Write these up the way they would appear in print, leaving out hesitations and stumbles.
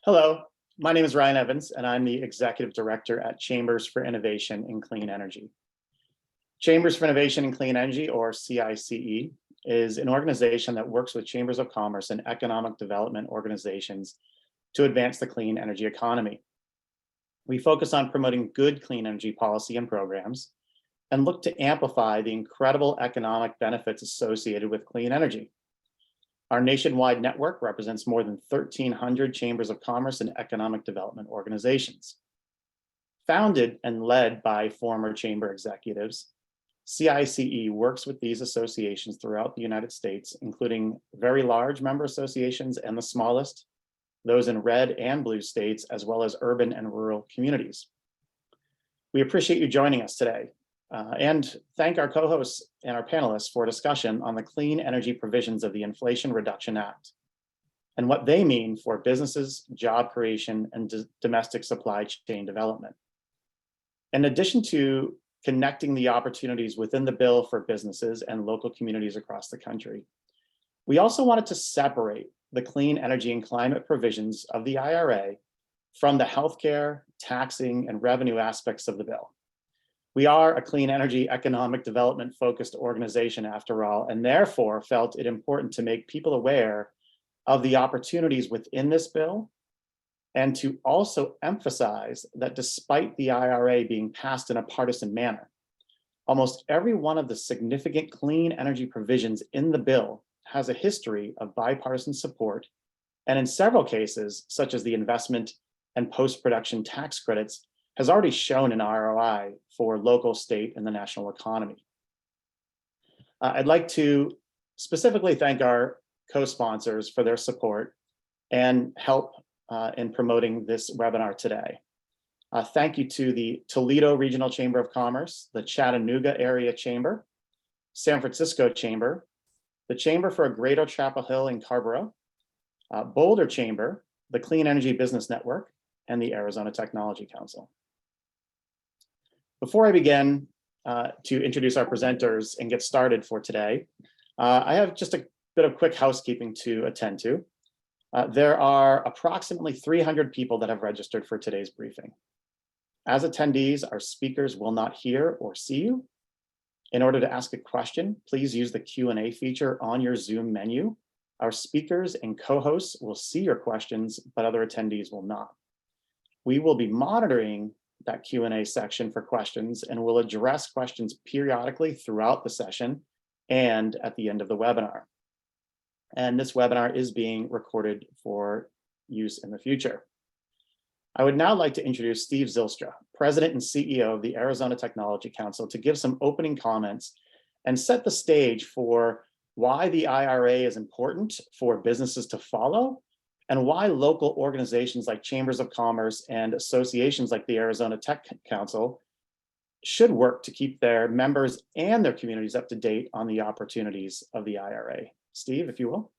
Hello, my name is Ryan Evans, and I'm the Executive Director at Chambers for Innovation in Clean Energy. Chambers for Innovation in Clean Energy, or CICE, is an organization that works with chambers of commerce and economic development organizations to advance the clean energy economy. We focus on promoting good clean energy policy and programs and look to amplify the incredible economic benefits associated with clean energy. Our nationwide network represents more than 1,300 chambers of commerce and economic development organizations. Founded and led by former chamber executives, CICE works with these associations throughout the United States, including very large member associations and the smallest, those in red and blue states, as well as urban and rural communities. We appreciate you joining us today. And thank our co-hosts and our panelists for a discussion on the clean energy provisions of the Inflation Reduction Act and what they mean for businesses, job creation, and domestic supply chain development. In addition to connecting the opportunities within the bill for businesses and local communities across the country, we also wanted to separate the clean energy and climate provisions of the IRA from the healthcare, taxing, and revenue aspects of the bill. We are a clean energy economic development focused organization after all, and therefore felt it important to make people aware of the opportunities within this bill and to also emphasize that despite the IRA being passed in a partisan manner, almost every one of the significant clean energy provisions in the bill has a history of bipartisan support, and in several cases, such as the investment and post-production tax credits, has already shown an ROI for local, state, and the national economy. I'd like to specifically thank our co-sponsors for their support and help in promoting this webinar today. Thank you to the Toledo Regional Chamber of Commerce, the Chattanooga Area Chamber, San Francisco Chamber, the Chamber for Greater Chapel Hill and Carborough, Boulder Chamber, the Clean Energy Business Network, and the Arizona Technology Council. Before I begin to introduce our presenters and get started for today, I have just a bit of quick housekeeping to attend to. There are approximately 300 people that have registered for today's briefing. As attendees, our speakers will not hear or see you. In order to ask a question, please use the Q&A feature on your Zoom menu. Our speakers and co-hosts will see your questions, but other attendees will not. We will be monitoring that Q&A section for questions and will address questions periodically throughout the session and at the end of the webinar. And this webinar is being recorded for use in the future. I would now like to introduce Steve Zylstra, President and CEO of the Arizona Technology Council, to give some opening comments and set the stage for why the IRA is important for businesses to follow and why local organizations like chambers of commerce and associations like the Arizona Tech Council should work to keep their members and their communities up to date on the opportunities of the IRA. Steve, if you will.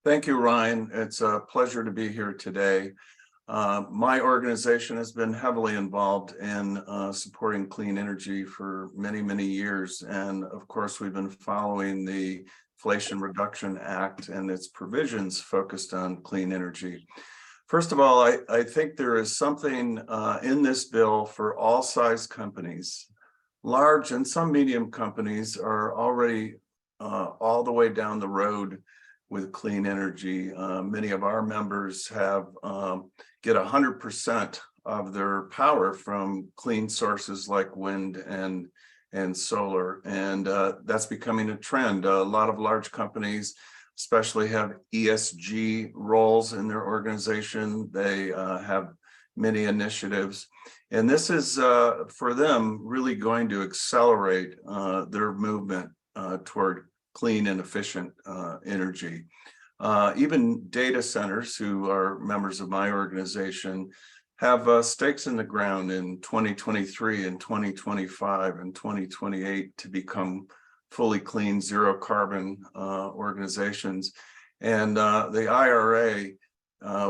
Thank you, Ryan. It's a pleasure to be here today. My organization has been heavily involved in supporting clean energy for many, many years. And of course, we've been following the Inflation Reduction Act and its provisions focused on clean energy. First of all, I think there is something in this bill for all size companies. Large and some medium companies are already all the way down the road with clean energy. Many of our members have get 100% of their power from clean sources like wind and solar, and that's becoming a trend. A lot of large companies especially have ESG roles in their organization. They have many initiatives, and this is for them really going to accelerate their movement toward clean and efficient energy. Even data centers, who are members of my organization, have stakes in the ground in 2023 and 2025 and 2028 to become fully clean, zero carbon organizations. And the IRA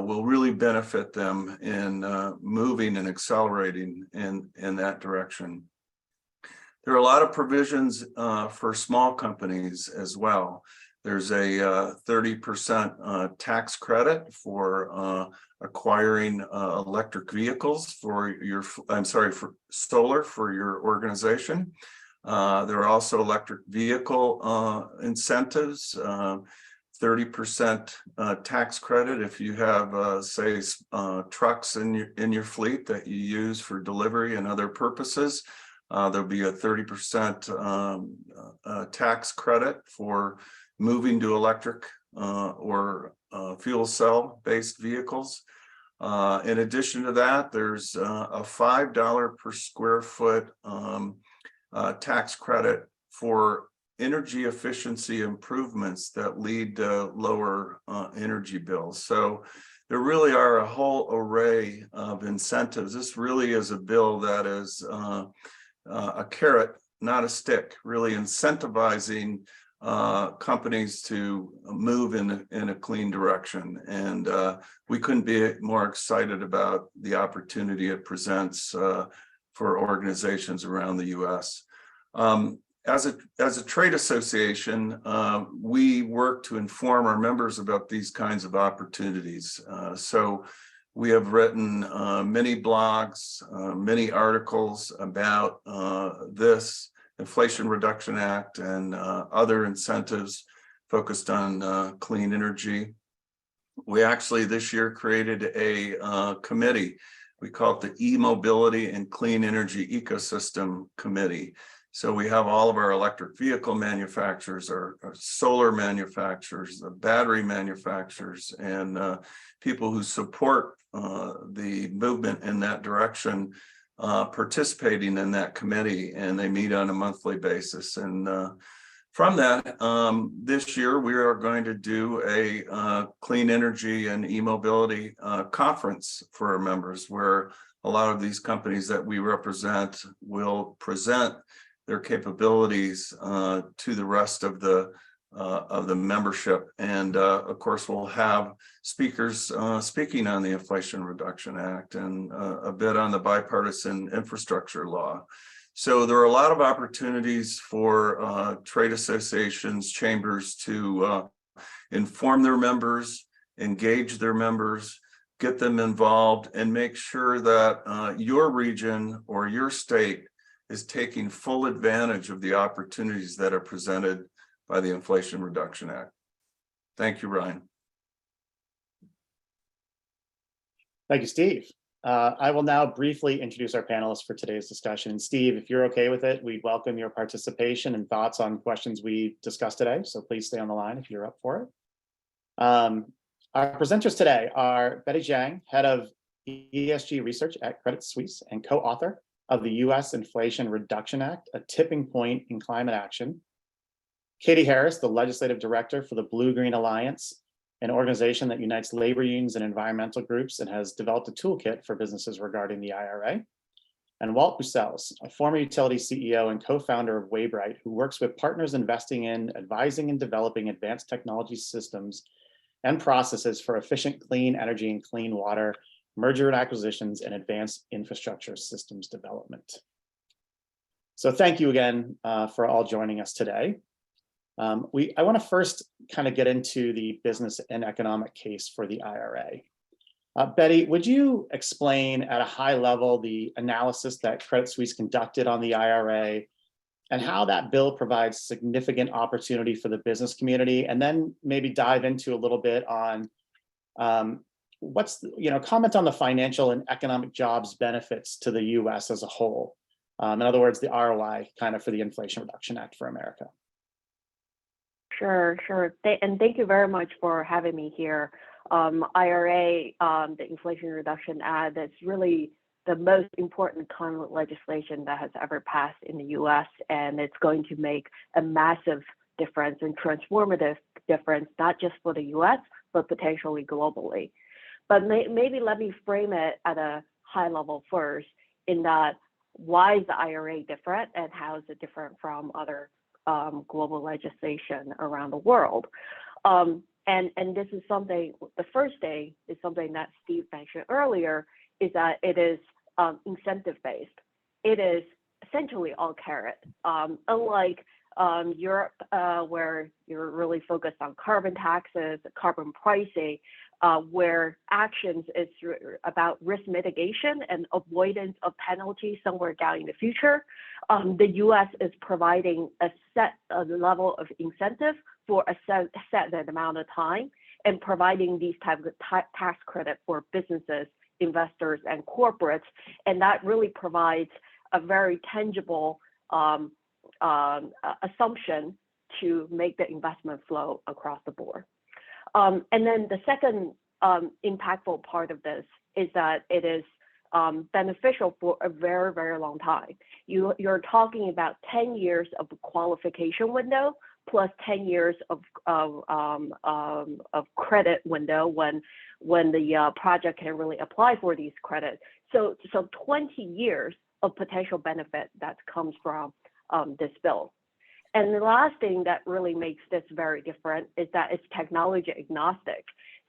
will really benefit them in moving and accelerating in that direction. There are a lot of provisions for small companies as well. There's a 30% tax credit for acquiring electric vehicles for for solar for your organization. There are also electric vehicle incentives, 30% tax credit if you have, say, trucks in your fleet that you use for delivery and other purposes. There'll be a 30% tax credit for moving to electric or fuel cell based vehicles. In addition to that, there's a $5 per square foot tax credit for energy efficiency improvements that lead to lower energy bills. So there really are a whole array of incentives. This really is a bill that is a carrot, not a stick, really incentivizing companies to move in a clean direction. And we couldn't be more excited about the opportunity it presents for organizations around the US. As a trade association, we work to inform our members about these kinds of opportunities. So we have written many blogs, many articles about this Inflation Reduction Act and other incentives focused on clean energy. We actually this year created a committee. We call it the E-Mobility and Clean Energy Ecosystem Committee. So we have all of our electric vehicle manufacturers, our solar manufacturers, the battery manufacturers, and people who support the movement in that direction participating in that committee, and they meet on a monthly basis. And from that, this year we are going to do a clean energy and e-mobility conference for our members, where a lot of these companies that we represent will present their capabilities to the rest of the membership. And of course, we'll have speakers speaking on the Inflation Reduction Act and a bit on the bipartisan infrastructure law. So there are a lot of opportunities for trade associations, chambers to inform their members, engage their members, get them involved, and make sure that your region or your state is taking full advantage of the opportunities that are presented by the Inflation Reduction Act. Thank you, Ryan. Thank you, Steve. I will now briefly introduce our panelists for today's discussion. And Steve, if you're okay with it, we welcome your participation and thoughts on questions we discussed today. So please stay on the line if you're up for it. Our presenters today are Betty Jiang, Head of ESG Research at Credit Suisse and co-author of the U.S. Inflation Reduction Act, a tipping point in climate action. Katie Harris, the Legislative Director for the Blue-Green Alliance, an organization that unites labor unions and environmental groups and has developed a toolkit for businesses regarding the IRA. And Walt Busells, a former utility CEO and co-founder of Waybright, who works with partners investing in, advising, and developing advanced technology systems and processes for efficient clean energy and clean water, merger and acquisitions, and advanced infrastructure systems development. So thank you again for all joining us today. I want to first kind of get into the business and economic case for the IRA. Betty, would you explain at a high level the analysis that Credit Suisse conducted on the IRA and how that bill provides significant opportunity for the business community, and then maybe dive into a little bit on comment on the financial and economic jobs benefits to the US as a whole. In other words, the ROI kind of for the Inflation Reduction Act for America. Sure. And thank you very much for having me here. IRA, the Inflation Reduction Act, that's really the most important climate legislation that has ever passed in the US, and it's going to make a massive difference and transformative difference, not just for the US, but potentially globally. But maybe let me frame it at a high level first, in that why is the IRA different and how is it different from other global legislation around the world? And this is something, the first thing is something that Steve mentioned earlier, is that it is incentive based. It is essentially all carrot. Unlike Europe, where you're really focused on carbon taxes, carbon pricing, where actions is about risk mitigation and avoidance of penalties somewhere down in the future. The U.S. is providing a set level of incentive for a set amount of time and providing these types of tax credit for businesses, investors, and corporates. And that really provides a very tangible assumption to make the investment flow across the board. And then the second impactful part of this is that it is beneficial for a very, very long time. You're talking about 10 years of qualification window plus 10 years of credit window when the project can really apply for these credits. So 20 years of potential benefit that comes from this bill. And the last thing that really makes this very different is that it's technology agnostic.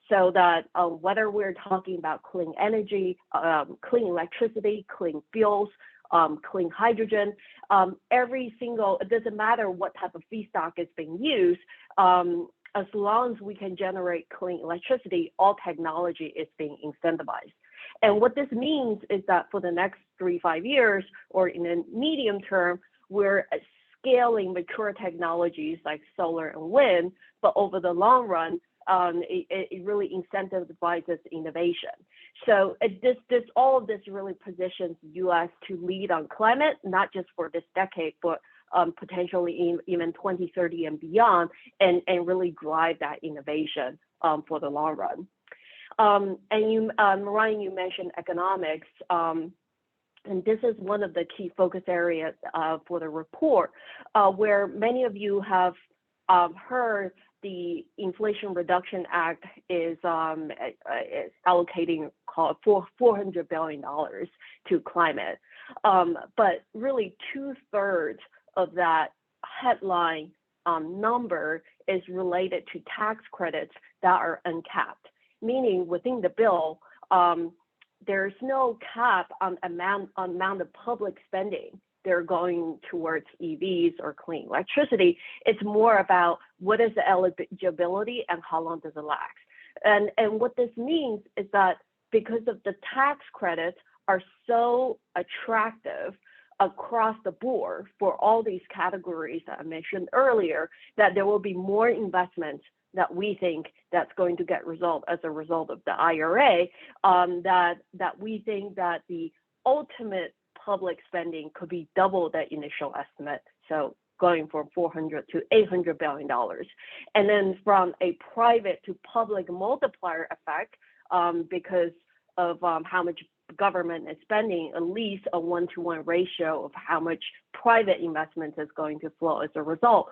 So that whether we're talking about clean energy, clean electricity, clean fuels, clean hydrogen, it doesn't matter what type of feedstock is being used, as long as we can generate clean electricity, all technology is being incentivized. And what this means is that for the next 3-5 years, or in the medium term, we're scaling mature technologies like solar and wind, but over the long run, it really incentivizes innovation. So all of this really positions the U.S. to lead on climate, not just for this decade, but potentially even 2030 and beyond, and really drive that innovation for the long run. And Ryan, you mentioned economics. And this is one of the key focus areas for the report, where many of you have heard the Inflation Reduction Act is allocating $400 billion to climate. But really 2/3 of that headline number is related to tax credits that are uncapped, meaning within the bill, there's no cap on amount of public spending they're going towards EVs or clean electricity. It's more about what is the eligibility and how long does it last. And what this means is that because of the tax credits are so attractive across the board for all these categories that I mentioned earlier, that there will be more investments that we think that's going to get result as a result of the IRA, that we think that the ultimate public spending could be double that initial estimate. So going from $400 to $800 billion. And then from a private to public multiplier effect, because of how much government is spending, at least a 1-to-1 ratio of how much private investment is going to flow as a result.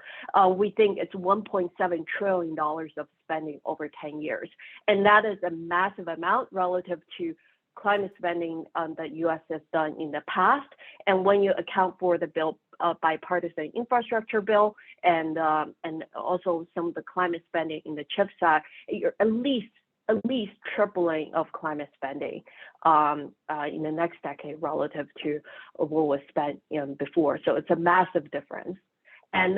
We think it's $1.7 trillion of spending over 10 years. And that is a massive amount relative to climate spending that U.S. has done in the past. And when you account for the bill, bipartisan infrastructure bill, and also some of the climate spending in the CHIPS Act, you're at least tripling of climate spending in the next decade relative to what was spent before. So it's a massive difference. And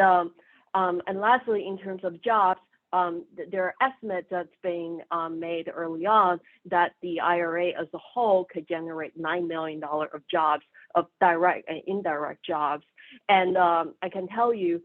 lastly, in terms of jobs, there are estimates that's being made early on that the IRA as a whole could generate $9 million of jobs, of direct and indirect jobs. And I can tell you,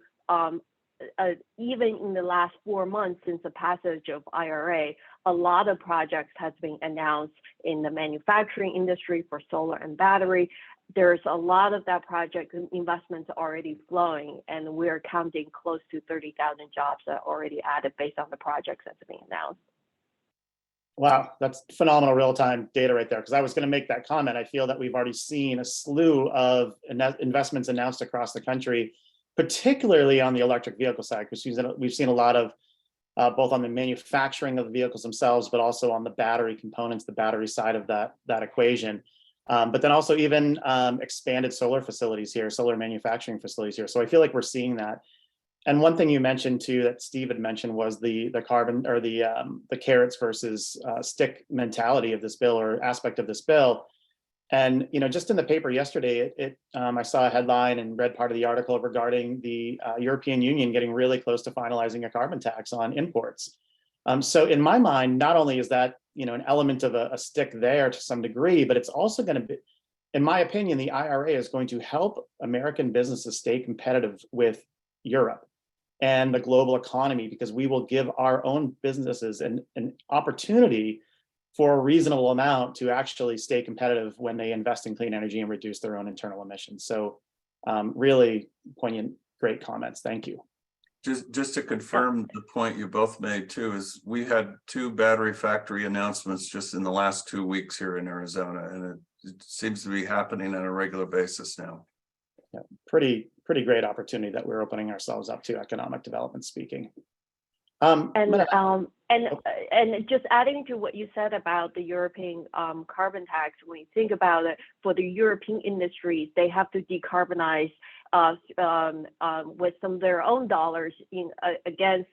even in the last 4 months since the passage of IRA, a lot of projects has been announced in the manufacturing industry for solar and battery. There's a lot of that project investments already flowing, and we're counting close to 30,000 jobs that are already added based on the projects that's being announced. Wow, that's phenomenal real-time data right there. Because I was going to make that comment. I feel that we've already seen a slew of investments announced across the country, particularly on the electric vehicle side, because we've seen a lot of both on the manufacturing of the vehicles themselves, but also on the battery components, the battery side of that equation. But then also even expanded solar facilities here, solar manufacturing facilities here. So I feel like we're seeing that. And one thing you mentioned too, that Steve had mentioned, was the carbon, or the carrots versus stick mentality of this bill, or aspect of this bill. And just in the paper yesterday, I saw a headline and read part of the article regarding the European Union getting really close to finalizing a carbon tax on imports. So in my mind, not only is that an element of a stick there to some degree, but it's also going to be, in my opinion, the IRA is going to help American businesses stay competitive with Europe and the global economy, because we will give our own businesses an opportunity for a reasonable amount to actually stay competitive when they invest in clean energy and reduce their own internal emissions. So really poignant, great comments. Thank you. Just to confirm the point you both made too, is we had 2 battery factory announcements just in the last 2 weeks here in Arizona, and it seems to be happening on a regular basis now. Yeah, pretty great opportunity that we're opening ourselves up to, economic development speaking. And just adding to what you said about the European carbon tax, when you think about it, for the European industries, they have to decarbonize with some of their own dollars against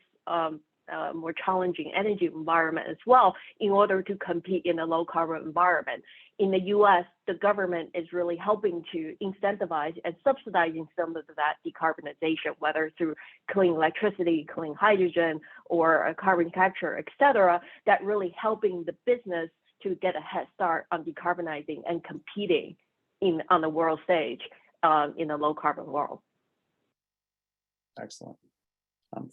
more challenging energy environment as well, in order to compete in a low carbon environment. In the US, the government is really helping to incentivize and subsidizing some of that decarbonization, whether through clean electricity, clean hydrogen, or carbon capture, et cetera, that really helping the business to get a head start on decarbonizing and competing on the world stage in a low carbon world. Excellent.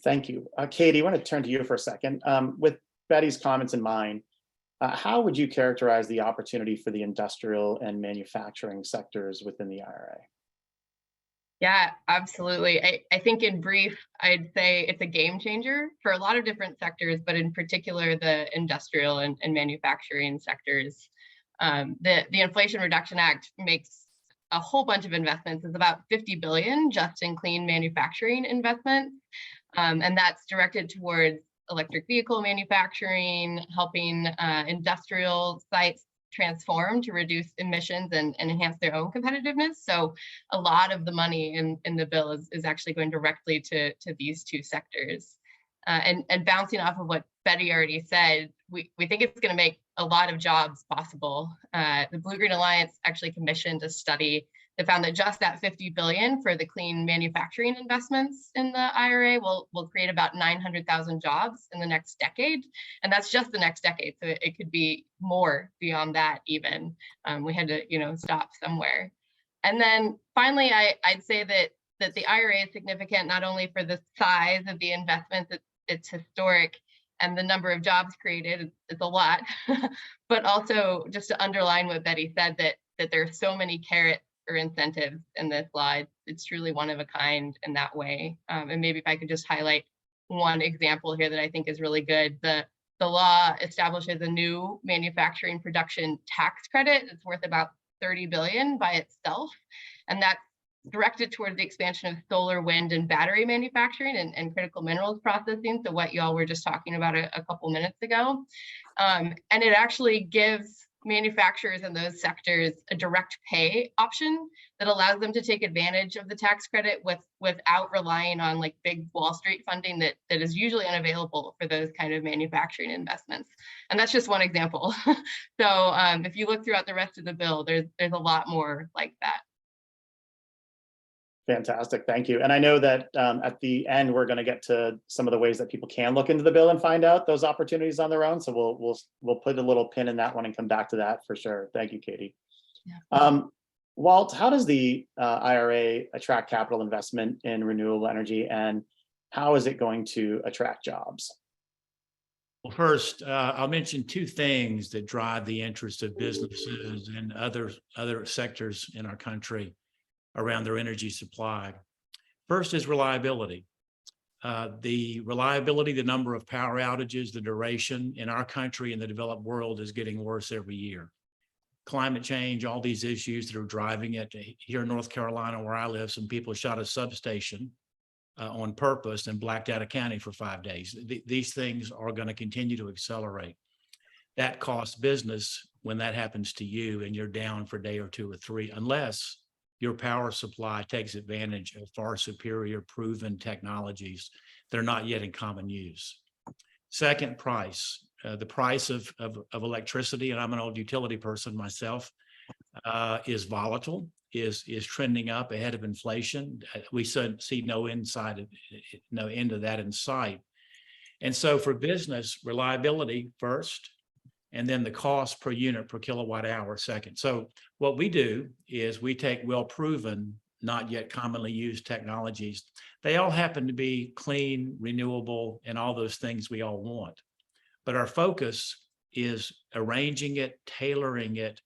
Thank you. Katie, I want to turn to you for a second. With Betty's comments in mind, how would you characterize the opportunity for the industrial and manufacturing sectors within the IRA? Yeah, absolutely. I think in brief, I'd say it's a game changer for a lot of different sectors, but in particular, the industrial and manufacturing sectors. The Inflation Reduction Act makes a whole bunch of investments. It's about $50 billion just in clean manufacturing investments. And that's directed towards electric vehicle manufacturing, helping industrial sites transform to reduce emissions and enhance their own competitiveness. So a lot of the money in the bill is actually going directly to these 2 sectors. And bouncing off of what Betty already said, we think it's going to make a lot of jobs possible. The Blue Green Alliance actually commissioned a study that found that just that $50 billion for the clean manufacturing investments in the IRA will create about 900,000 jobs in the next decade. And that's just the next decade. So it could be more beyond that even. We had to, stop somewhere. And then finally, I'd say that the IRA is significant not only for the size of the investments, it's historic, and the number of jobs created, it's a lot, but also just to underline what Betty said, that there are so many carrots or incentives in this law. It's truly one of a kind in that way. And maybe if I could just highlight one example here that I think is really good. The law establishes a new manufacturing production tax credit. It's worth about $30 billion by itself. And that's directed towards the expansion of solar, wind, and battery manufacturing and critical minerals processing. So what y'all were just talking about a couple minutes ago. And it actually gives manufacturers in those sectors a direct pay option that allows them to take advantage of the tax credit without relying on like big Wall Street funding that is usually unavailable for those kind of manufacturing investments. And that's just one example. So if you look throughout the rest of the bill, there's a lot more like that. Fantastic, thank you. And I know that at the end, we're going to get to some of the ways that people can look into the bill and find out those opportunities on their own. So we'll put a little pin in that one and come back to that for sure. Thank you, Katie. Yeah. Walt, how does the IRA attract capital investment in renewable energy, and how is it going to attract jobs? Well, first, I'll mention 2 things that drive the interest of businesses and other sectors in our country around their energy supply. First is reliability. The reliability, the number of power outages, the duration in our country and the developed world is getting worse every year. Climate change, all these issues that are driving it. Here in North Carolina, where I live, some people shot a substation on purpose and blacked out a county for 5 days. These things are going to continue to accelerate. That costs business when that happens to you and you're down for a day or 2 or 3, unless your power supply takes advantage of far superior proven technologies that are not yet in common use. Second, price. The price of electricity, and I'm an old utility person myself, is volatile, is trending up ahead of inflation. We see no end of that in sight. And so for business, reliability first, and then the cost per unit per kilowatt hour second. So what we do is we take well-proven, not yet commonly used technologies. They all happen to be clean, renewable, and all those things we all want. But our focus is arranging it, tailoring it,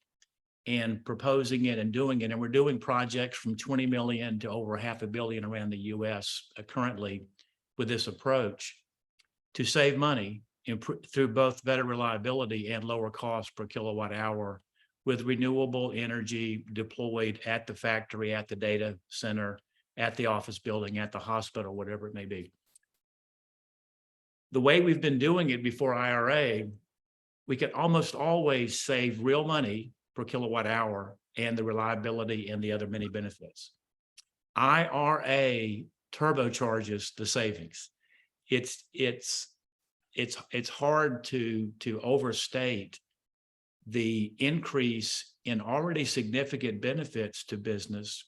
and proposing it and doing it. And we're doing projects from 20 million to over $500 million around the US currently with this approach to save money through both better reliability and lower cost per kilowatt hour with renewable energy deployed at the factory, at the data center, at the office building, at the hospital, whatever it may be. The way we've been doing it before IRA, we could almost always save real money per kilowatt hour and the reliability and the other many benefits. IRA turbocharges the savings. It's hard to overstate the increase in already significant benefits to business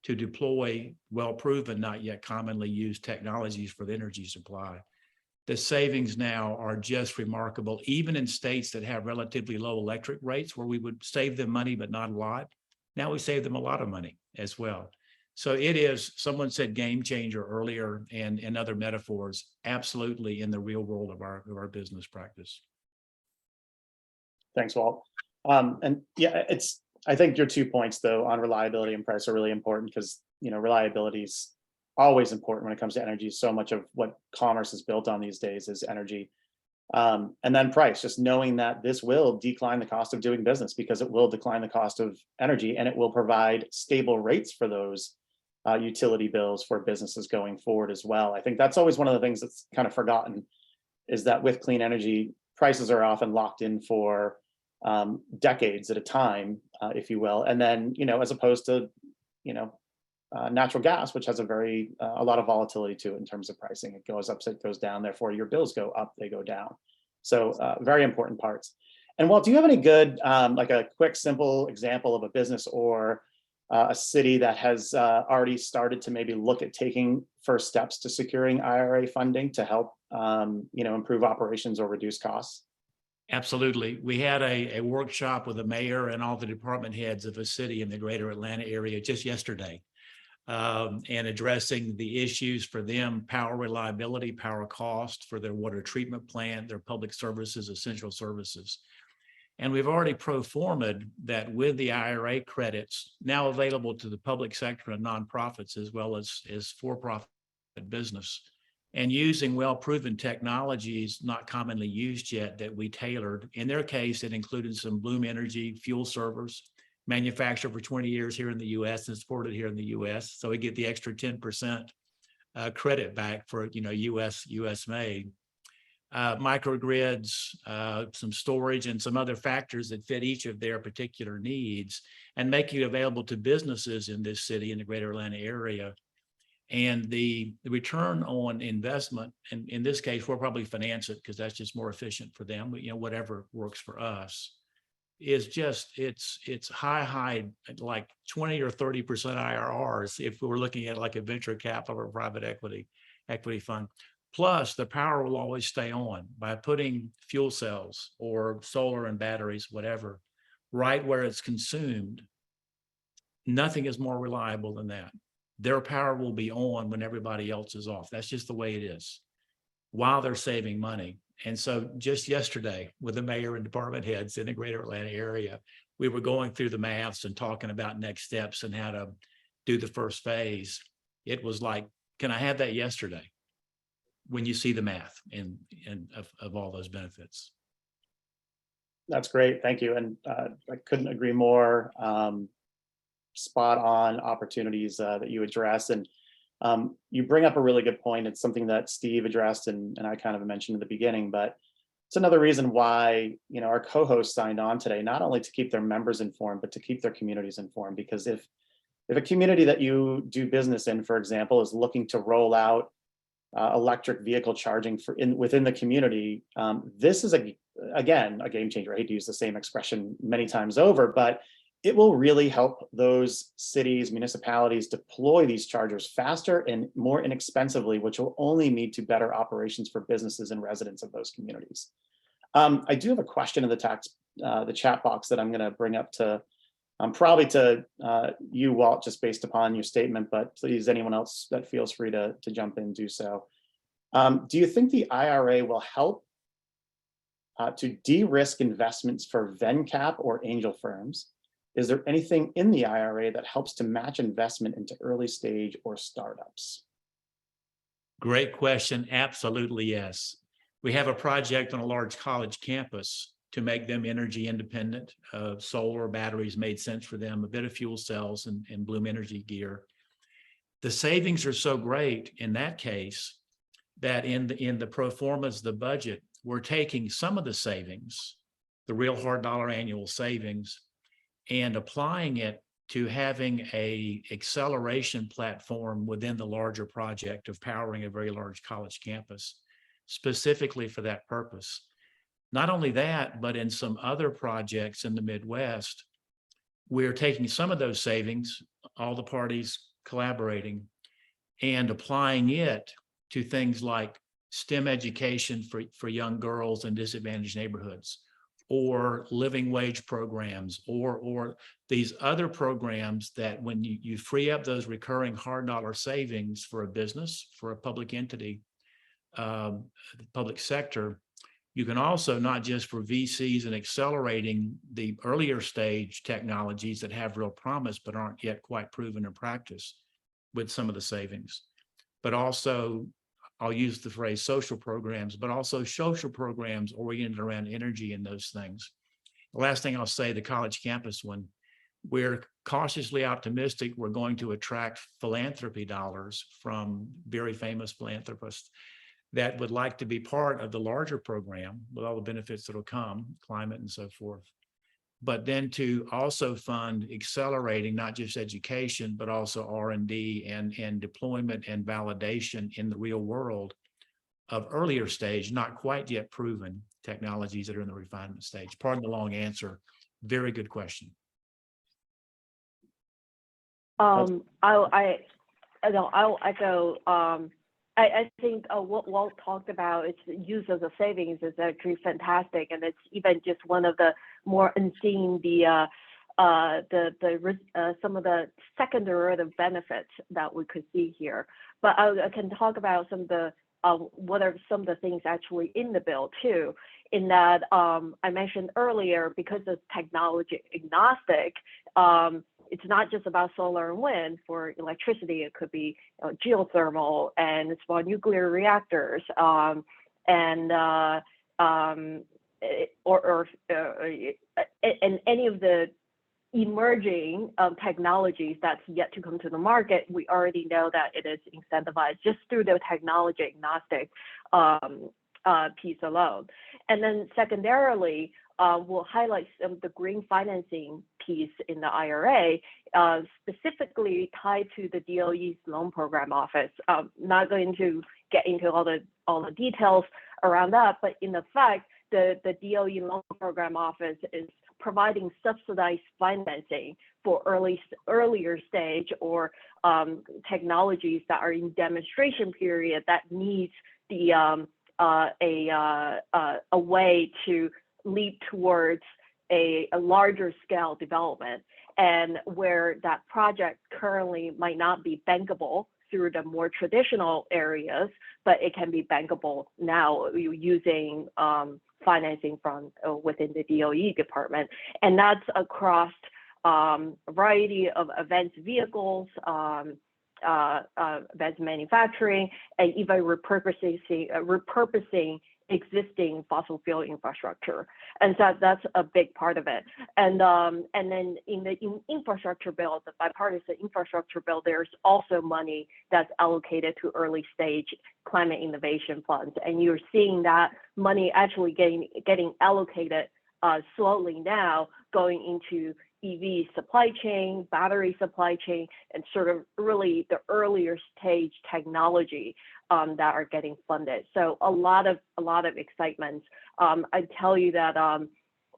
to deploy well-proven, not yet commonly used technologies for the energy supply. The savings now are just remarkable, even in states that have relatively low electric rates where we would save them money, but not a lot. Now we save them a lot of money as well. So it is, someone said game changer earlier, and other metaphors, absolutely in the real world of our business practice. Thanks, Walt. And yeah, I think your 2 points though on reliability and price are really important because, reliability is always important when it comes to energy. So much of what commerce is built on these days is energy. And then price, just knowing that this will decline the cost of doing business because it will decline the cost of energy and it will provide stable rates for those utility bills for businesses going forward as well. I think that's always one of the things that's kind of forgotten is that with clean energy, prices are often locked in for decades at a time, if you will. And then, as opposed to, natural gas, which has a lot of volatility to it in terms of pricing. It goes up, it goes down, therefore your bills go up, they go down. So very important parts. And Walt, do you have any good, like a quick, simple example of a business or a city that has already started to maybe look at taking first steps to securing IRA funding to help, improve operations or reduce costs? Absolutely. We had a workshop with the mayor and all the department heads of a city in the greater Atlanta area just yesterday, and addressing the issues for them: power reliability, power cost for their water treatment plant, their public services, essential services. And we've already pro-formed that with the IRA credits now available to the public sector and nonprofits as well as for-profit business, and using well-proven technologies not commonly used yet that we tailored. In their case, it included some Bloom Energy fuel servers, manufactured for 20 years here in the US and supported here in the US. So we get the extra 10% credit back for, US made. Microgrids, some storage, and some other factors that fit each of their particular needs, and making it available to businesses in this city, in the greater Atlanta area. And the return on investment, and in this case, we'll probably finance it because that's just more efficient for them, but, whatever works for us, is just, it's high, like 20 or 30% IRRs if we were looking at like a venture capital or private equity fund. Plus, the power will always stay on by putting fuel cells or solar and batteries, whatever, right where it's consumed. Nothing is more reliable than that. Their power will be on when everybody else is off. That's just the way it is, while they're saving money. And so just yesterday, with the mayor and department heads in the greater Atlanta area, we were going through the maths and talking about next steps and how to do the first phase. It was like, can I have that yesterday? When you see the math and of all those benefits. That's great, thank you. And I couldn't agree more. Spot on opportunities that you address. And you bring up a really good point. It's something that Steve addressed and I kind of mentioned in the beginning, but it's another reason why, our co-hosts signed on today, not only to keep their members informed, but to keep their communities informed. Because if a community that you do business in, for example, is looking to roll out electric vehicle charging within the community, this is again a game changer. I hate to use the same expression many times over, but it will really help those cities, municipalities deploy these chargers faster and more inexpensively, which will only lead to better operations for businesses and residents of those communities. I do have a question in the chat box that I'm going to bring up to probably to you, Walt, just based upon your statement, but please, anyone else that feels free to jump in, do so. Do you think the IRA will help to de-risk investments for VenCap or angel firms? Is there anything in the IRA that helps to match investment into early stage or startups? Great question. Absolutely, yes. We have a project on a large college campus to make them energy independent. Solar batteries made sense for them, a bit of fuel cells and Bloom Energy gear. The savings are so great in that case that in the pro formas, the budget, we're taking some of the savings, the real hard dollar annual savings, and applying it to having a acceleration platform within the larger project of powering a very large college campus, specifically for that purpose. Not only that, but in some other projects in the Midwest, we're taking some of those savings, all the parties collaborating, and applying it to things like STEM education for young girls in disadvantaged neighborhoods, or living wage programs, or these other programs that when you free up those recurring hard dollar savings for a business, for a public entity, public sector, you can also, not just for VCs and accelerating the earlier stage technologies that have real promise but aren't yet quite proven in practice with some of the savings, but also, I'll use the phrase social programs, but also social programs oriented around energy and those things. The last thing I'll say, the college campus one, we're cautiously optimistic we're going to attract philanthropy dollars from very famous philanthropists that would like to be part of the larger program with all the benefits that'll come, climate and so forth. But then to also fund accelerating not just education, but also R&D and deployment and validation in the real world of earlier stage, not quite yet proven technologies that are in the refinement stage. Pardon the long answer. Very good question. I'll echo. I think what Walt talked about, its use of the savings is actually fantastic, and it's even just one of the more unseen some of the secondary benefits that we could see here. But I can talk about some of the what are some of the things actually in the bill too. In that I mentioned earlier, because it's technology agnostic. It's not just about solar and wind. For electricity, it could be geothermal and small nuclear reactors, and any of the emerging technologies that's yet to come to the market. We already know that it is incentivized just through the technology agnostic piece alone. And then secondarily, we'll highlight some of the green financing piece in the IRA, specifically tied to the DOE's loan program office. Not going to get into all the details around that, but in effect, the DOE loan program office is providing subsidized financing for earlier stage or technologies that are in demonstration period that needs the a way to leap towards a larger scale development, and where that project currently might not be bankable through the more traditional areas, but it can be bankable now using financing from within the DOE department. And that's across a variety of advanced vehicles, advanced manufacturing, and even repurposing existing fossil fuel infrastructure. And so that's a big part of it. And then in the infrastructure bill, the bipartisan infrastructure bill, there's also money that's allocated to early stage climate innovation funds. And you're seeing that money actually getting allocated slowly now, going into EV supply chain, battery supply chain, and sort of really the earlier stage technology that are getting funded. So a lot of excitement. I tell you that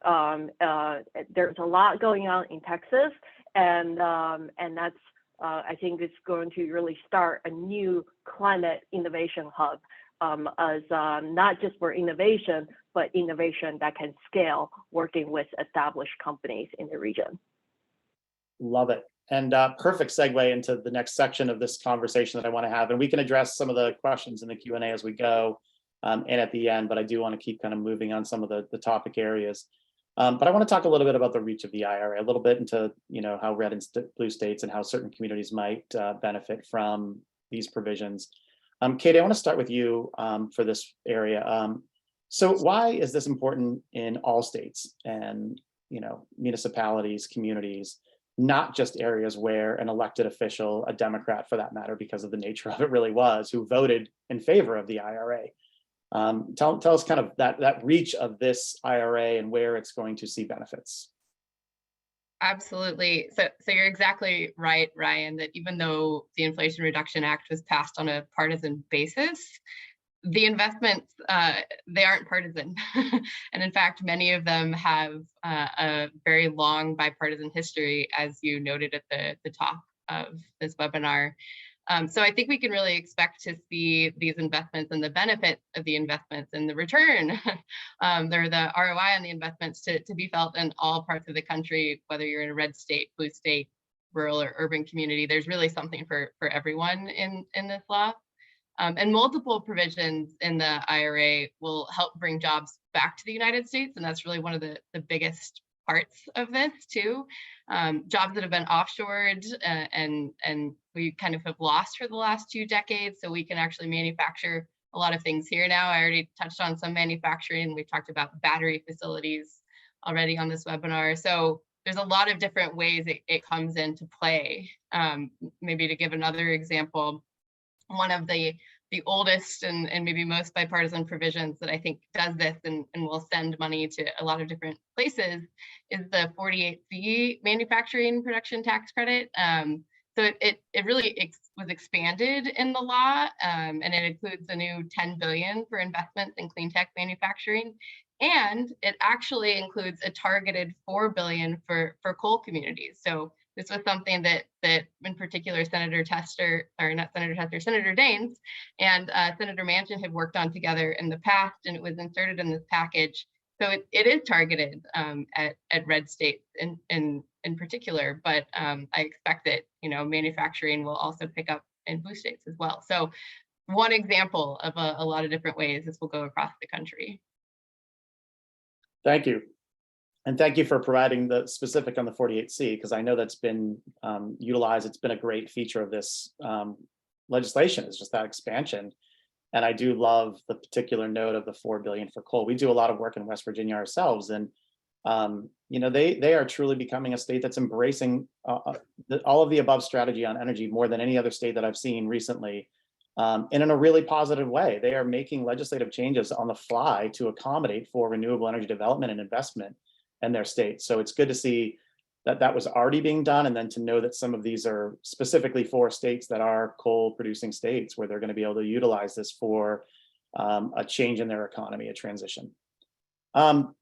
there's a lot going on in Texas, and that's I think it's going to really start a new climate innovation hub, as not just for innovation, but innovation that can scale, working with established companies in the region. Love it. And perfect segue into the next section of this conversation that I want to have. And we can address some of the questions in the Q&A as we go and at the end, but I do want to keep kind of moving on some of the topic areas. But I want to talk a little bit about the reach of the IRA, a little bit into, how red and blue states and how certain communities might benefit from these provisions. Katie, I want to start with you for this area. So why is this important in all states and, municipalities, communities, not just areas where an elected official, a Democrat for that matter, because of the nature of it really was, who voted in favor of the IRA? Tell us kind of that reach of this IRA and where it's going to see benefits. Absolutely. So you're exactly right, Ryan, that even though the Inflation Reduction Act was passed on a partisan basis, the investments, they aren't partisan. And in fact, many of them have a very long bipartisan history, as you noted at the top of this webinar. So I think we can really expect to see these investments and the benefit of the investments and the return, or the ROI on the investments to be felt in all parts of the country, whether you're in a red state, blue state, rural or urban community. There's really something for everyone in this law. And multiple provisions in the IRA will help bring jobs back to the United States. And that's really one of the biggest parts of this too. Jobs that have been offshored and we kind of have lost for the last 2 decades. So we can actually manufacture a lot of things here now. I already touched on some manufacturing. We talked about battery facilities already on this webinar. So there's a lot of different ways it comes into play. Maybe to give another example, one of the oldest and maybe most bipartisan provisions that I think does this and will send money to a lot of different places is the 48C manufacturing production tax credit. So it really was expanded in the law, and it includes a new $10 billion for investments in clean tech manufacturing. And it actually includes a targeted $4 billion for coal communities. So this was something that in particular Senator Daines and Senator Manchin had worked on together in the past, and it was inserted in this package. So it is targeted at red states in particular, but I expect that manufacturing will also pick up in blue states as well. So one example of a lot of different ways this will go across the country. Thank you. And thank you for providing the specific on the 48C, because I know that's been utilized. It's been a great feature of this legislation, is just that expansion. And I do love the particular note of the $4 billion for coal. We do a lot of work in West Virginia ourselves, and they are truly becoming a state that's embracing all of the above strategy on energy more than any other state that I've seen recently, and in a really positive way. They are making legislative changes on the fly to accommodate for renewable energy development and investment in their state. So it's good to see that was already being done, and then to know that some of these are specifically for states that are coal producing states, where they're going to be able to utilize this for a change in their economy, a transition. I'm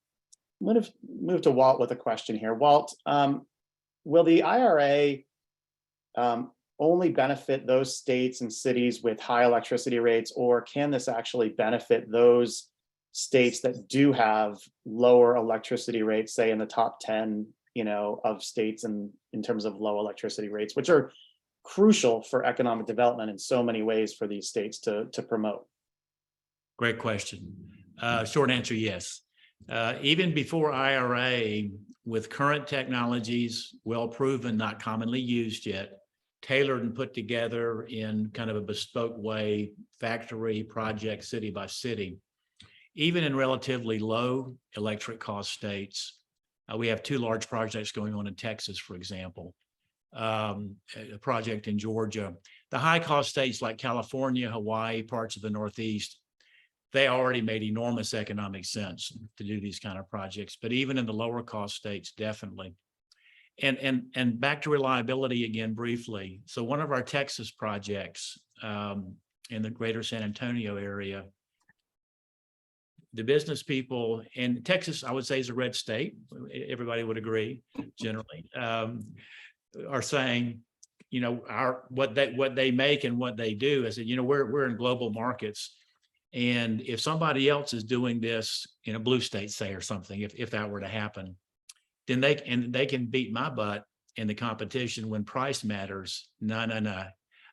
going to move to Walt with a question here. Walt, will the IRA only benefit those states and cities with high electricity rates, or can this actually benefit those states that do have lower electricity rates, say in the top 10, of states in terms of low electricity rates, which are crucial for economic development in so many ways for these states to promote? Great question. Short answer, yes. Even before IRA, with current technologies, well proven, not commonly used yet, tailored and put together in kind of a bespoke way, factory project, city by city, even in relatively low electric cost states. We have 2 large projects going on in Texas, for example, a project in Georgia. The high cost states like California, Hawaii, parts of the Northeast, they already made enormous economic sense to do these kind of projects, but even in the lower cost states, definitely. And back to reliability again briefly. So one of our Texas projects in the greater San Antonio area, the business people in Texas, I would say, is a red state. Everybody would agree generally, are saying, you know, what they make and what they do is that, you know, we're in global markets. And if somebody else is doing this in a blue state, say, or something, if that were to happen, then they can beat my butt in the competition when price matters. No.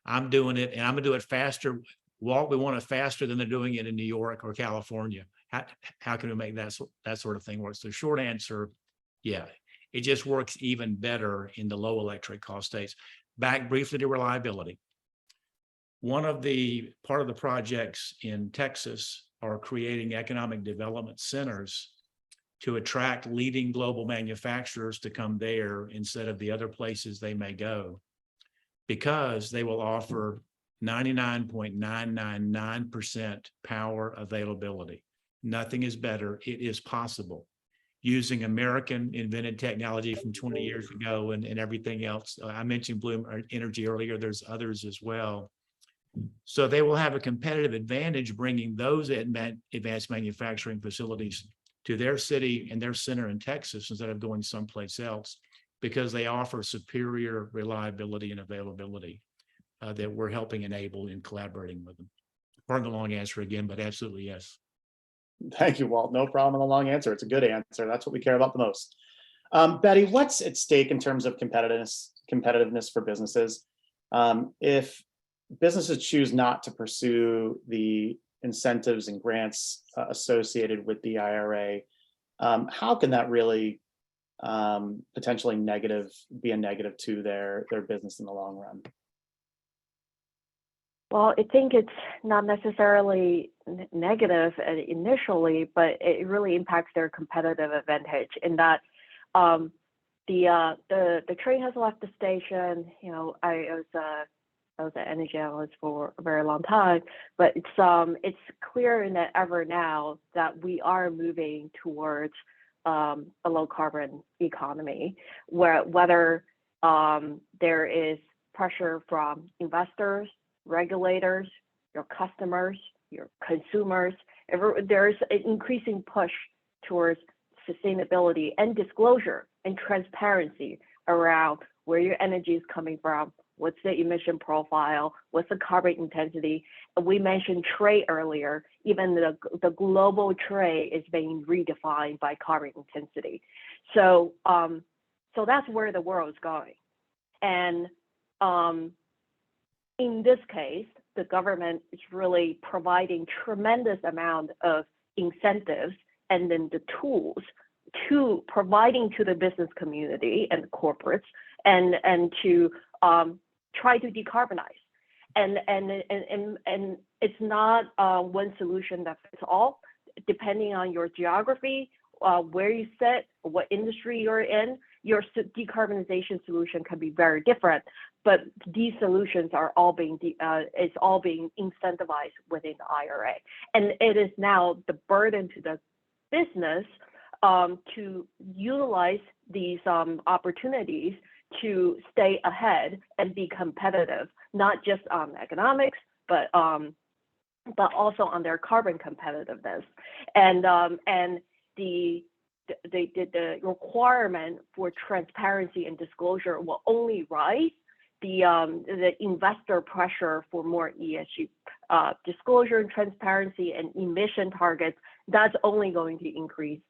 I'm doing it, and I'm gonna do it faster. Walt, we want it faster than they're doing it in New York or California. How can we make that sort of thing work? So short answer, yeah, it just works even better in the low electric cost states. Back briefly to reliability. Part of the projects in Texas are creating economic development centers to attract leading global manufacturers to come there instead of the other places they may go, because they will offer 99.999% power availability. Nothing is better. It is possible using American invented technology from 20 years ago and everything else. I mentioned Bloom Energy earlier. There's others as well. So they will have a competitive advantage bringing those advanced manufacturing facilities to their city and their center in Texas instead of going someplace else, because they offer superior reliability and availability that we're helping enable in collaborating with them. Pardon the long answer again, but absolutely yes. Thank you, Walt. No problem with a long answer. It's a good answer. That's what we care about the most. Betty, what's at stake in terms of competitiveness for businesses? If businesses choose not to pursue the incentives and grants associated with the IRA, how can that really potentially be a negative to their business in the long run? Well, I think it's not necessarily negative initially, but it really impacts their competitive advantage in that the train has left the station. You know, I was an energy analyst for a very long time, but it's clearer than ever now that we are moving towards a low carbon economy, whether there is pressure from investors, regulators, your customers, your consumers. There's an increasing push towards sustainability and disclosure and transparency around where your energy is coming from, what's the emission profile, what's the carbon intensity. We mentioned trade earlier. Even the global trade is being redefined by carbon intensity. So that's where the world is going. And in this case, the government is really providing tremendous amount of incentives and then the tools to providing to the business community and corporates and to try to decarbonize. And it's not one solution that fits all. Depending on your geography, where you sit, what industry you're in, your decarbonization solution can be very different. But these solutions are all being incentivized within the IRA, and it is now the burden to the business to utilize these opportunities to stay ahead and be competitive, not just on economics, but also on their carbon competitiveness. And the requirement for transparency and disclosure will only rise. The investor pressure for more ESG disclosure and transparency and emission targets, that's only going to increase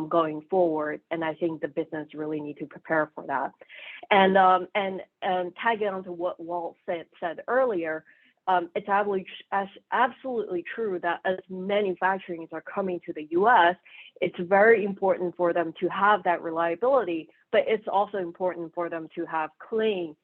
going forward. And I think the business really need to prepare for that. And tagging on to what Walt said earlier, it's absolutely true that as manufacturing are coming to the US, it's very important for them to have that reliability, but it's also important for them to have clean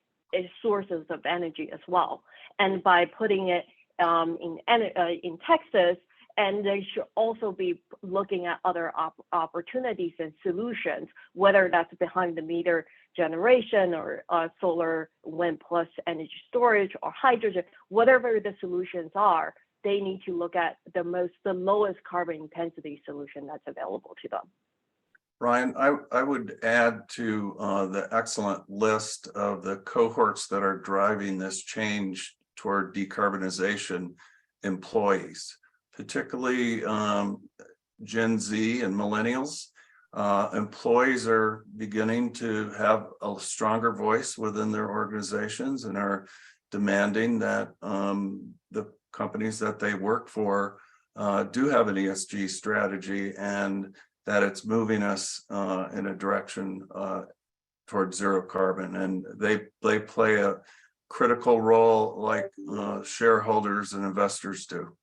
sources of energy as well. And by putting it in Texas, and they should also be looking at other opportunities and solutions, whether that's behind the meter generation or solar, wind plus energy storage or hydrogen, whatever the solutions are, they need to look at the lowest carbon intensity solution that's available to them. Ryan, I would add to the excellent list of the cohorts that are driving this change toward decarbonization: employees, particularly Gen Z and millennials. Employees are beginning to have a stronger voice within their organizations and are demanding that the companies that they work for do have an ESG strategy, and that it's moving us in a direction towards zero carbon. And they play a critical role like shareholders and investors do.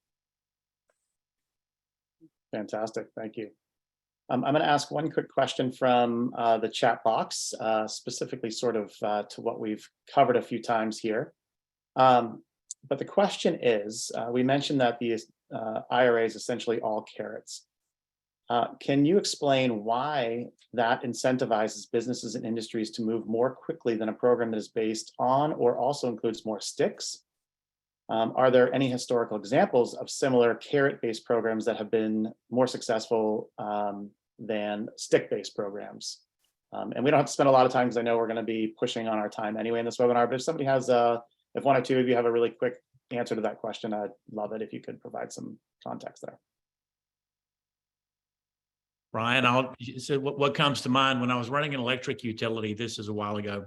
Fantastic, thank you. I'm going to ask one quick question from the chat box, specifically sort of to what we've covered a few times here. But the question is, we mentioned that the IRA is essentially all carrots. Can you explain why that incentivizes businesses and industries to move more quickly than a program that is based on or also includes more sticks? Are there any historical examples of similar carrot-based programs that have been more successful than stick-based programs? And we don't have to spend a lot of time because I know we're going to be pushing on our time anyway in this webinar, but if somebody has, if one or two of you have a really quick answer to that question, I'd love it if you could provide some context there. Brian, so what comes to mind when I was running an electric utility, this is a while ago,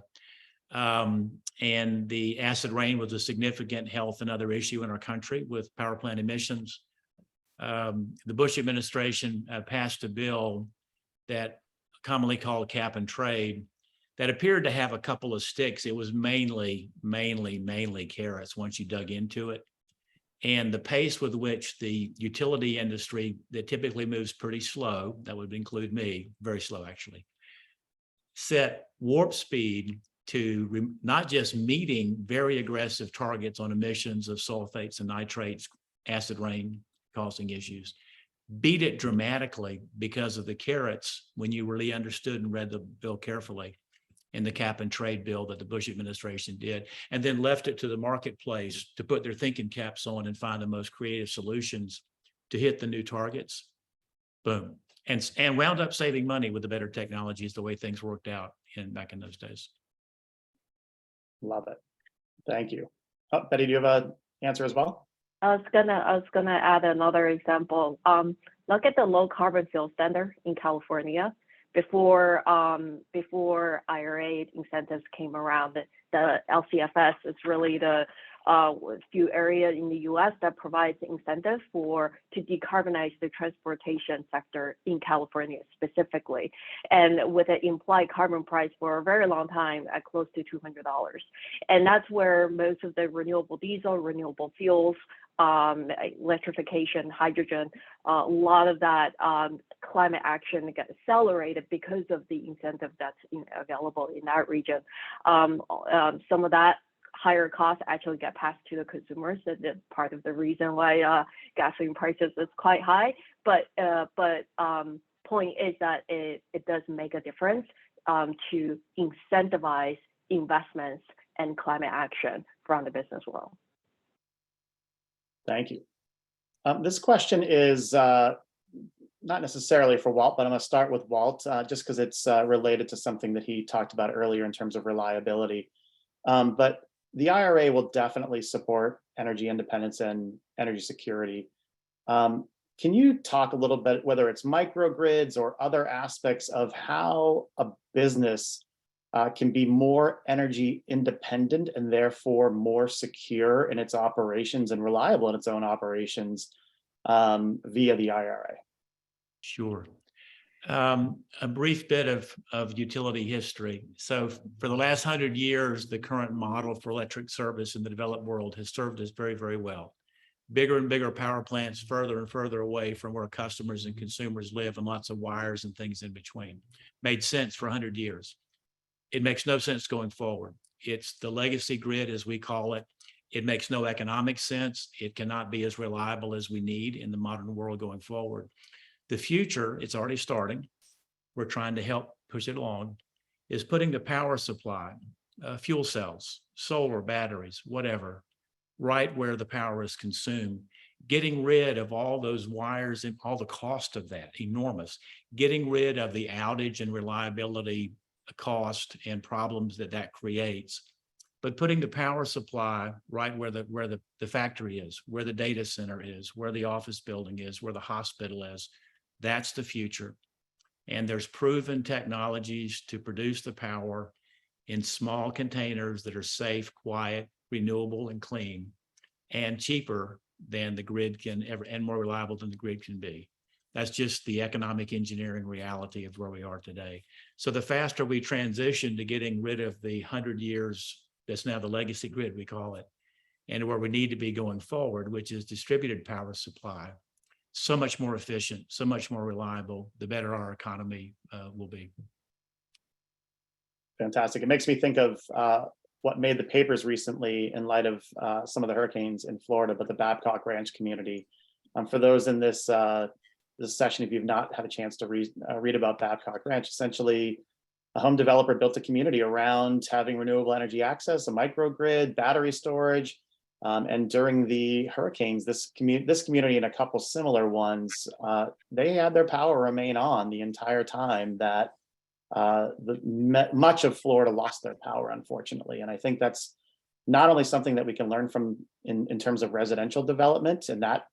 and the acid rain was a significant health and other issue in our country with power plant emissions. The Bush administration passed a bill that commonly called cap and trade that appeared to have a couple of sticks. It was mainly carrots once you dug into it. And the pace with which the utility industry that typically moves pretty slow, that would include me, very slow actually, set warp speed to not just meeting very aggressive targets on emissions of sulfates and nitrates, acid rain causing issues, beat it dramatically because of the carrots when you really understood and read the bill carefully in the cap and trade bill that the Bush administration did, and then left it to the marketplace to put their thinking caps on and find the most creative solutions to hit the new targets. Boom. And wound up saving money with the better technologies, the way things worked out back in those days. Love it. Thank you. Oh, Betty, do you have an answer as well? I was gonna add another example. Look at the low carbon fuel standard in California. Before IRA incentives came around, the LCFS is really the few area in the U.S. that provides incentive to decarbonize the transportation sector in California specifically, and with an implied carbon price for a very long time at close to $200. And that's where most of the renewable diesel, renewable fuels, electrification, hydrogen, a lot of that climate action gets accelerated because of the incentive that's available in that region. Some of that higher costs actually get passed to the consumers. That's part of the reason why gasoline prices is quite high. But point is that it does make a difference to incentivize investments and climate action from the business world. Thank you. This question is not necessarily for Walt, but I'm going to start with Walt just because it's related to something that he talked about earlier in terms of reliability. But the IRA will definitely support energy independence and energy security. Can you talk a little bit, whether it's microgrids or other aspects of how a business can be more energy independent and therefore more secure in its operations and reliable in its own operations via the IRA? Sure. A brief bit of utility history. So for the last 100 years, the current model for electric service in the developed world has served us very, very well. Bigger and bigger power plants further and further away from where customers and consumers live, and lots of wires and things in between. Made sense for 100 years. It makes no sense going forward. It's the legacy grid, as we call it. It makes no economic sense. It cannot be as reliable as we need in the modern world going forward. The future, it's already starting, we're trying to help push it along, is putting the power supply, fuel cells, solar, batteries, whatever, right where the power is consumed, getting rid of all those wires and all the cost of that, enormous, getting rid of the outage and reliability cost and problems that creates, but putting the power supply right where the factory is, where the data center is, where the office building is, where the hospital is, That's the future. And there's proven technologies to produce the power in small containers that are safe, quiet, renewable, and clean, and cheaper than the grid can ever, and more reliable than the grid can be. That's just the economic engineering reality of where we are today. So the faster we transition to getting rid of the 100 years, that's now the legacy grid, we call it, and where we need to be going forward, which is distributed power supply, so much more efficient, so much more reliable, the better our economy will be. Fantastic. It makes me think of what made the papers recently in light of some of the hurricanes in Florida, but the Babcock Ranch community. For those in this session, if you've not had a chance to read about Babcock Ranch, essentially a home developer built a community around having renewable energy access, a microgrid, battery storage, and during the hurricanes, this community and a couple similar ones, they had their power remain on the entire time that much of Florida lost their power, unfortunately. And I think that's not only something that we can learn from in terms of residential development and that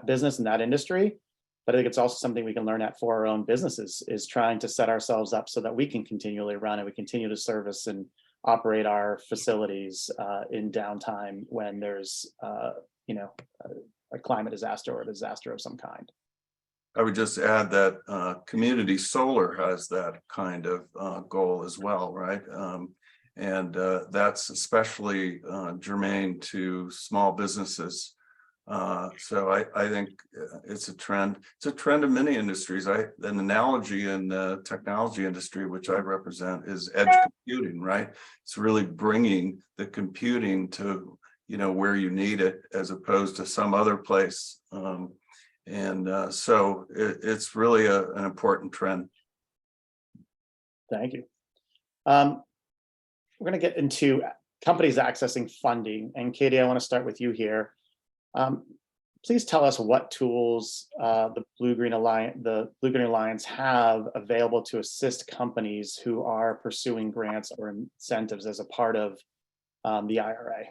business and that industry, but I think it's also something we can learn at for our own businesses, is trying to set ourselves up so that we can continually run and we continue to service and operate our facilities in downtime when there's a climate disaster or a disaster of some kind. I would just add that community solar has that kind of goal as well, right? And that's especially germane to small businesses. So I think it's a trend. It's a trend in many industries. An analogy in the technology industry, which I represent, is edge computing, right? It's really bringing the computing to, where you need it as opposed to some other place. So it's really an important trend. Thank you. We're going to get into companies accessing funding. And Katie, I want to start with you here. Please tell us what tools the Blue-Green Alliance have available to assist companies who are pursuing grants or incentives as a part of the IRA.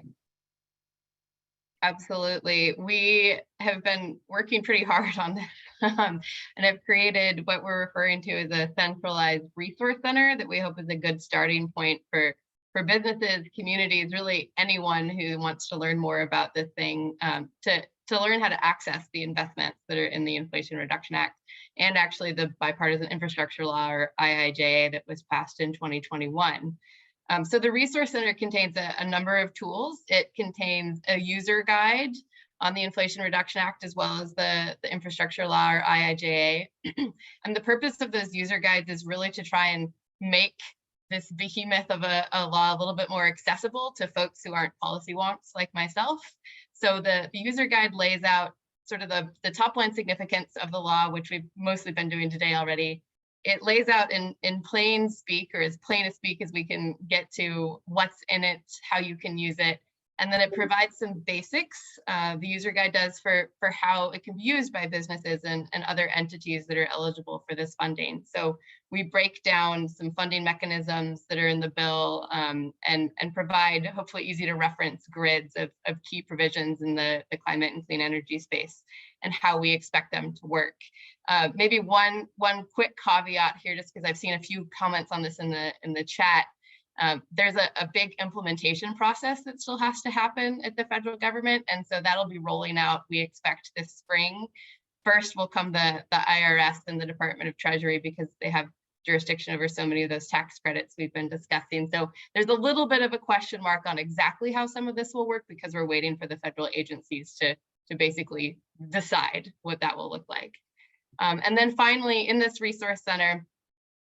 Absolutely. We have been working pretty hard on this and have created what we're referring to as a centralized resource center that we hope is a good starting point for businesses, communities, really anyone who wants to learn more about this thing, to learn how to access the investments that are in the Inflation Reduction Act and actually the Bipartisan Infrastructure Law, or IIJA, that was passed in 2021. So the Resource Center contains a number of tools. It contains a user guide on the Inflation Reduction Act, as well as the Infrastructure Law, or IIJA. And the purpose of those user guides is really to try and make this behemoth of a law a little bit more accessible to folks who aren't policy wonks like myself. So the user guide lays out sort of the top line significance of the law, which we've mostly been doing today already. It lays out in plain speak, or as plain a speak as we can get to, what's in it, how you can use it. And then it provides some basics, the user guide does, for how it can be used by businesses and other entities that are eligible for this funding. So we break down some funding mechanisms that are in the bill, and provide hopefully easy to reference grids of key provisions in the climate and clean energy space and how we expect them to work. Maybe one quick caveat here, just because I've seen a few comments on this in the chat. There's a big implementation process that still has to happen at the federal government. And so that'll be rolling out, we expect, this spring. First will come the IRS and the Department of Treasury, because they have jurisdiction over so many of those tax credits we've been discussing. So there's a little bit of a question mark on exactly how some of this will work, because we're waiting for the federal agencies to basically decide what that will look like. And then finally, in this resource center,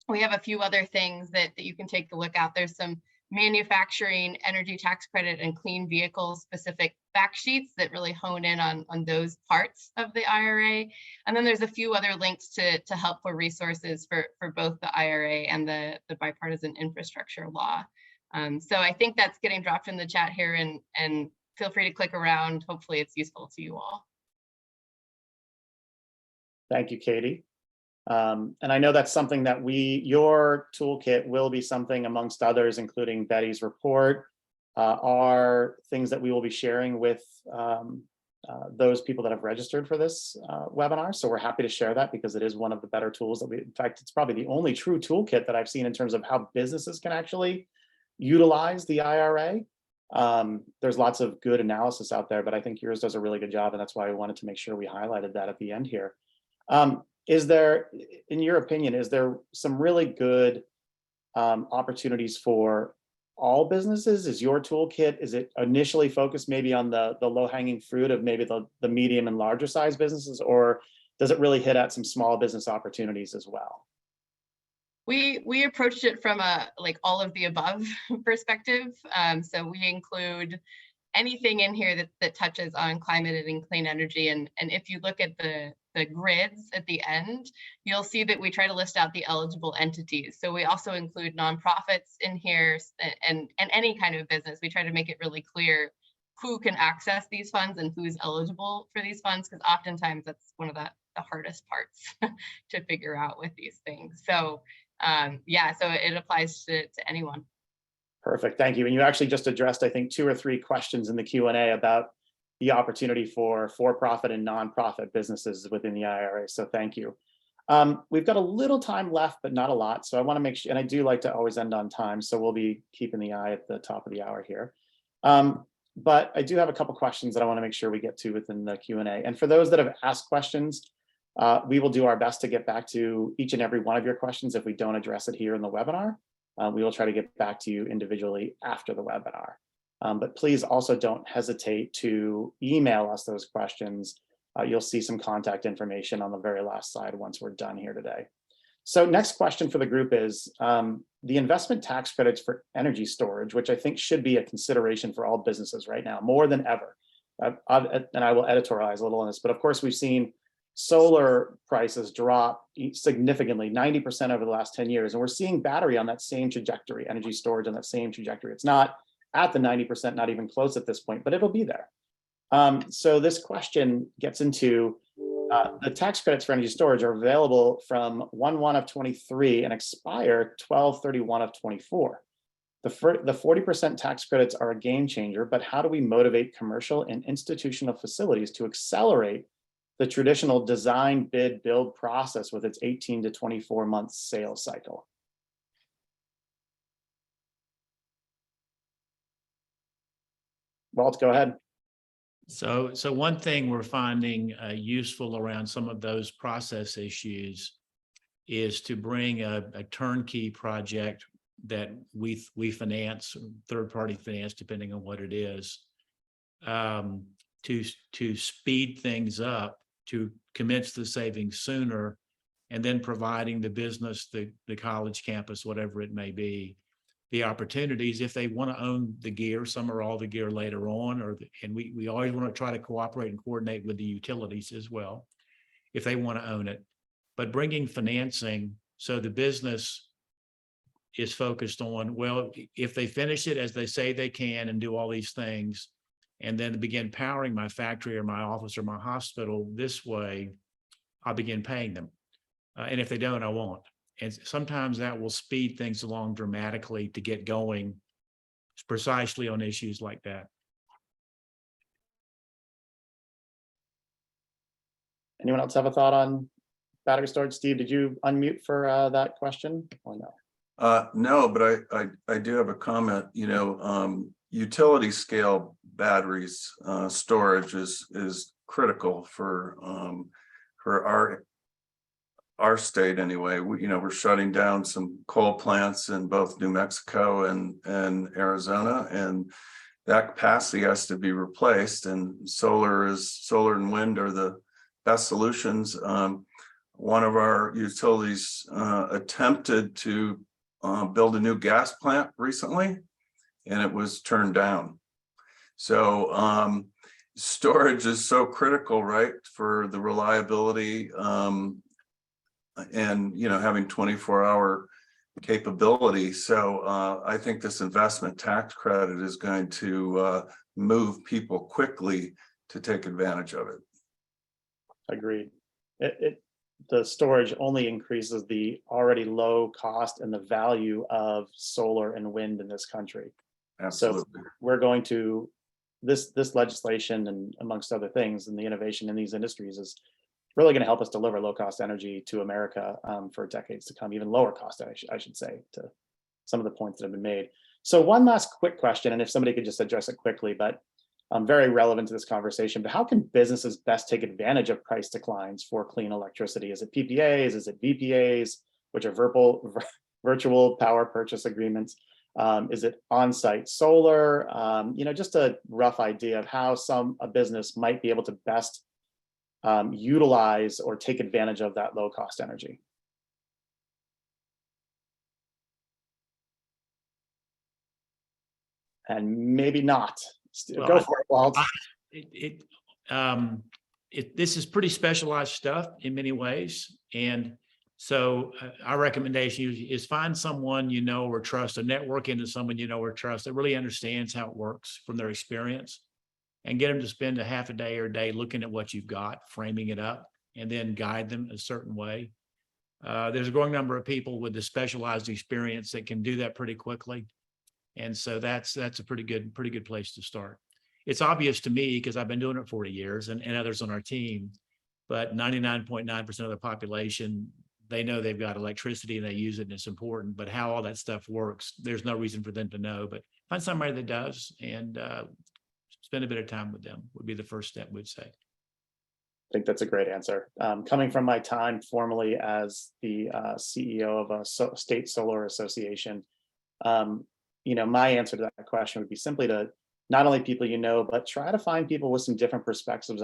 we have a few other things that you can take a look at. There's some manufacturing, energy tax credit, and clean vehicle specific fact sheets that really hone in on those parts of the IRA. And then there's a few other links to helpful resources for both the IRA and the bipartisan infrastructure law. So I think that's getting dropped in the chat here, and feel free to click around. Hopefully it's useful to you all. Thank you, Katie. And I know that's something that your toolkit will be something amongst others, including Betty's report, are things that we will be sharing with those people that have registered for this webinar. So we're happy to share that because it is one of the better tools that in fact, it's probably the only true toolkit that I've seen in terms of how businesses can actually utilize the IRA. There's lots of good analysis out there, but I think yours does a really good job. And that's why I wanted to make sure we highlighted that at the end here. Is there, in your opinion, is there some really good opportunities for all businesses? Is your toolkit, is it initially focused maybe on the low-hanging fruit of maybe the medium and larger size businesses, or does it really hit at some small business opportunities as well? We approached it from a like all of the above perspective. So we include anything in here that touches on climate and clean energy. And if you look at the grids at the end, you'll see that we try to list out the eligible entities. So we also include nonprofits in here and any kind of business. We try to make it really clear who can access these funds and who's eligible for these funds, because oftentimes that's one of the hardest parts to figure out with these things. So yeah, so it applies to anyone. Perfect, thank you. And you actually just addressed, I think, 2 or 3 questions in the Q&A about the opportunity for for-profit and nonprofit businesses within the IRA. So thank you. We've got a little time left, but not a lot. So I want to make sure, and I do like to always end on time. So we'll be keeping the eye at the top of the hour here. But I do have a couple questions that I want to make sure we get to within the Q&A. And for those that have asked questions, we will do our best to get back to each and every one of your questions if we don't address it here in the webinar. We will try to get back to you individually after the webinar. But please also don't hesitate to email us those questions. You'll see some contact information on the very last slide once we're done here today. So next question for the group is the investment tax credits for energy storage, which I think should be a consideration for all businesses right now, more than ever. And I will editorialize a little on this, but of course we've seen solar prices drop significantly, 90% over the last 10 years. And we're seeing battery on that same trajectory, energy storage on that same trajectory. It's not at the 90%, not even close at this point, but it'll be there. So this question gets into the tax credits for energy storage are available from 1/1 of 23 and expire 12/31 of 24. The 40% tax credits are a game changer, but how do we motivate commercial and institutional facilities to accelerate the traditional design, bid, build process with its 18 to 24 month sales cycle? Walt, go ahead. So one thing we're finding useful around some of those process issues is to bring a turnkey project that we finance, third-party finance, depending on what it is, to speed things up, to commence the savings sooner, and then providing the business, the college campus, whatever it may be, the opportunities if they want to own the gear, some or all the gear later on, and we always want to try to cooperate and coordinate with the utilities as well, if they want to own it. But bringing financing so the business is focused on, well, if they finish it as they say they can and do all these things, and then begin powering my factory or my office or my hospital this way, I'll begin paying them. And if they don't, I won't. And sometimes that will speed things along dramatically to get going precisely on issues like that. Anyone else have a thought on battery storage? Steve, did you unmute for that question or no? No, but I do have a comment. You know, utility scale batteries storage is critical for our state anyway. We're shutting down some coal plants in both New Mexico and Arizona, and that capacity has to be replaced. And solar and wind are the best solutions. One of our utilities attempted to build a new gas plant recently, and it was turned down. So storage is so critical, right, for the reliability and having 24-hour capability. So I think this investment tax credit is going to move people quickly to take advantage of it. Agreed. The storage only increases the already low cost and the value of solar and wind in this country. Absolutely. So we're going to this legislation and amongst other things and the innovation in these industries is really going to help us deliver low cost energy to America for decades to come, even lower cost, I should say, to some of the points that have been made. So one last quick question, and if somebody could just address it quickly, but very relevant to this conversation, but how can businesses best take advantage of price declines for clean electricity? Is it PPAs? Is it VPAs, which are virtual power purchase agreements? Is it on-site solar? Just a rough idea of how a business might be able to best utilize or take advantage of that low cost energy. And maybe not. Well, Go for it, Walt. This is pretty specialized stuff in many ways. And so our recommendation is find someone you know or trust, a network into someone you know or trust that really understands how it works from their experience, and get them to spend a half a day or a day looking at what you've got, framing it up, and then guide them a certain way. There's a growing number of people with the specialized experience that can do that pretty quickly. And so that's a pretty good place to start. It's obvious to me because I've been doing it 40 years and others on our team, but 99.9% of the population, they know they've got electricity and they use it and it's important, but how all that stuff works, there's no reason for them to know. But find somebody that does and spend a bit of time with them would be the first step, we'd say. I think that's a great answer. Coming from my time formerly as the CEO of a state solar association, my answer to that question would be simply to not only people but try to find people with some different perspectives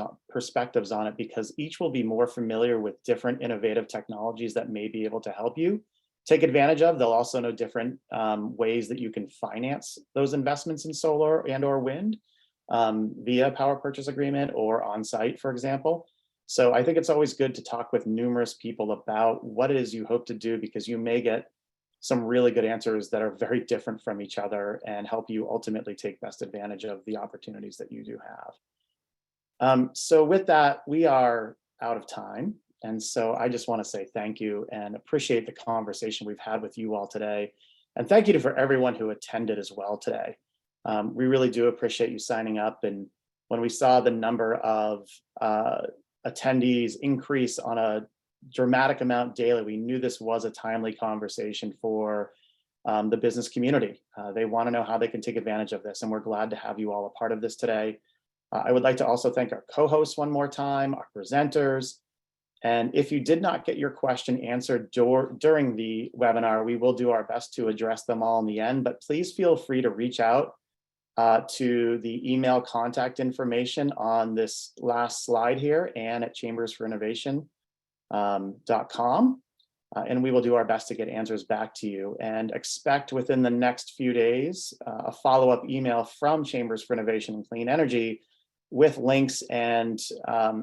on it, because each will be more familiar with different innovative technologies that may be able to help you take advantage of. They'll also know different ways that you can finance those investments in solar and or wind via power purchase agreement or on-site, for example. So I think it's always good to talk with numerous people about what it is you hope to do, because you may get some really good answers that are very different from each other and help you ultimately take best advantage of the opportunities that you do have. So with that, we are out of time. And so I just want to say thank you and appreciate the conversation we've had with you all today. And thank you for everyone who attended as well today. We really do appreciate you signing up. And when we saw the number of attendees increase on a dramatic amount daily, we knew this was a timely conversation for the business community. They want to know how they can take advantage of this, and we're glad to have you all a part of this today. I would like to also thank our co-hosts one more time, our presenters, and if you did not get your question answered during the webinar, we will do our best to address them all in the end, but please feel free to reach out to the email contact information on this last slide here, and at chambersforinnovation.com, and we will do our best to get answers back to you, and expect within the next few days a follow-up email from Chambers for Innovation and Clean Energy with links and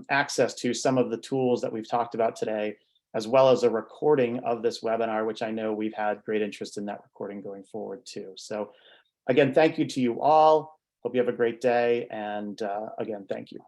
access to some of the tools that we've talked about today, as well as a recording of this webinar, which I know we've had great interest in that recording going forward too. So again, thank you to you all. Hope you have a great day, and again, thank you.